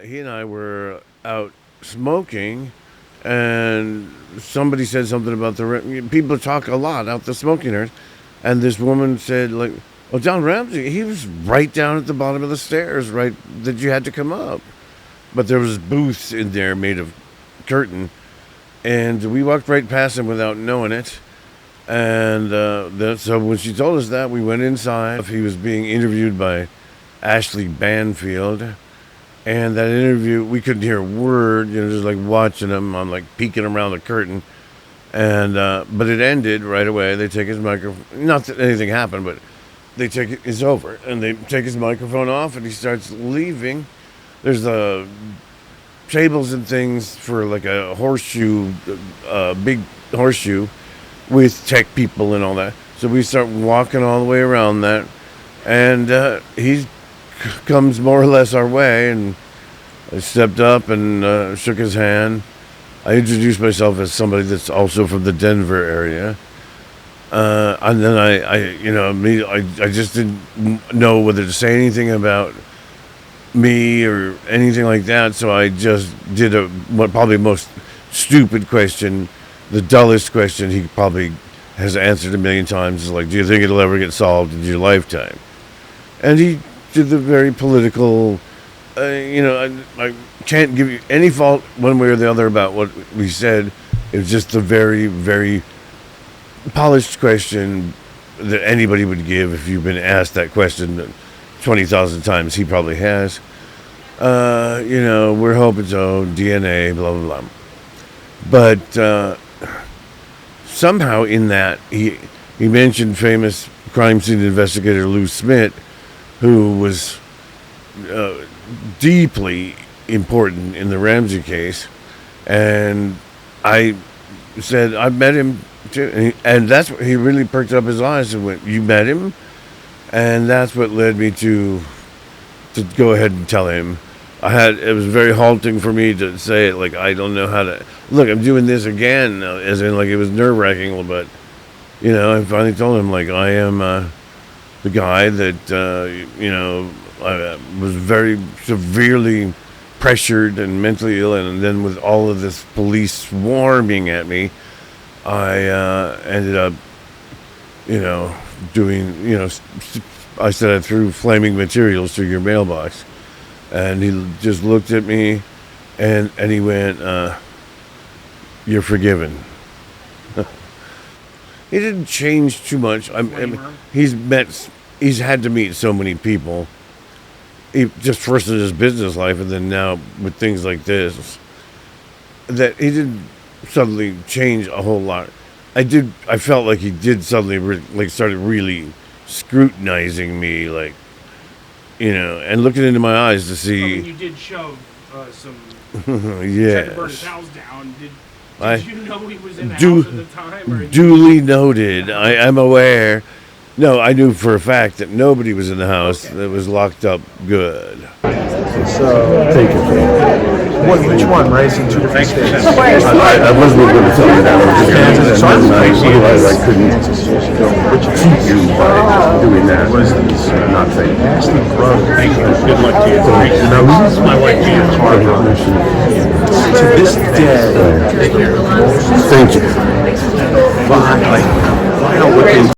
he and I were out smoking, and somebody said something about people talk a lot out the smoking areas, and this woman said, like, "Oh, John Ramsey, he was right down at the bottom of the stairs, right, that you had to come up." But there was booths in there made of curtain, and we walked right past him without knowing it. And so when she told us that, we went inside. He was being interviewed by Ashley Banfield, and that interview, we couldn't hear a word, just like watching him. I'm like peeking around the curtain, and but it ended right away. They take his microphone. Not that anything happened, but they take it. It's over, and they take his microphone off, and he starts leaving. There's tables and things for like a horseshoe, big horseshoe, with tech people and all that. So we start walking all the way around that, and he comes more or less our way, and I stepped up and shook his hand. I introduced myself as somebody that's also from the Denver area, and then I just didn't know whether to say anything about me or anything like that, so I just did what probably most stupid question, the dullest question he probably has answered a million times, is like, do you think it'll ever get solved in your lifetime? And he did the very political, I can't give you any fault one way or the other about what we said. It was just a very, very polished question that anybody would give if you've been asked that question 20,000 times. He probably has. We're hoping so, DNA, blah, blah, blah. But somehow in that, he mentioned famous crime scene investigator Lou Smith, who was deeply important in the Ramsey case. And I said, I met him too. And that's what he really perked up his eyes and went, "You met him?" And that's what led me to go ahead and tell him. It was very halting for me to say it, like, I don't know how to, look, I'm doing this again, as in, like, it was nerve-wracking, but, I finally told him, like, I am the guy that, I was very severely pressured and mentally ill, and then with all of this police swarming at me, I ended up, doing, I said I threw flaming materials through your mailbox. And he just looked at me, and he went, "You're forgiven." He didn't change too much. He's had to meet so many people, just first in his business life, and then now with things like this, that he didn't suddenly change a whole lot. I felt like he did suddenly started really scrutinizing me, like, and looking into my eyes to see. You did shove some. Yes. Tried to burn his house down. Did you know he was in the house at the time? Or duly noted. I am aware. No, I knew for a fact that nobody was in the house. That was locked up good. So, thank you. Which one, right? It's in two different states. I wasn't going to tell you that. Otherwise, I couldn't cheat you by doing that. Not saying. Thank you. Good luck to you. This is my wife, Janet Harper. To this day. Thank you. But I look into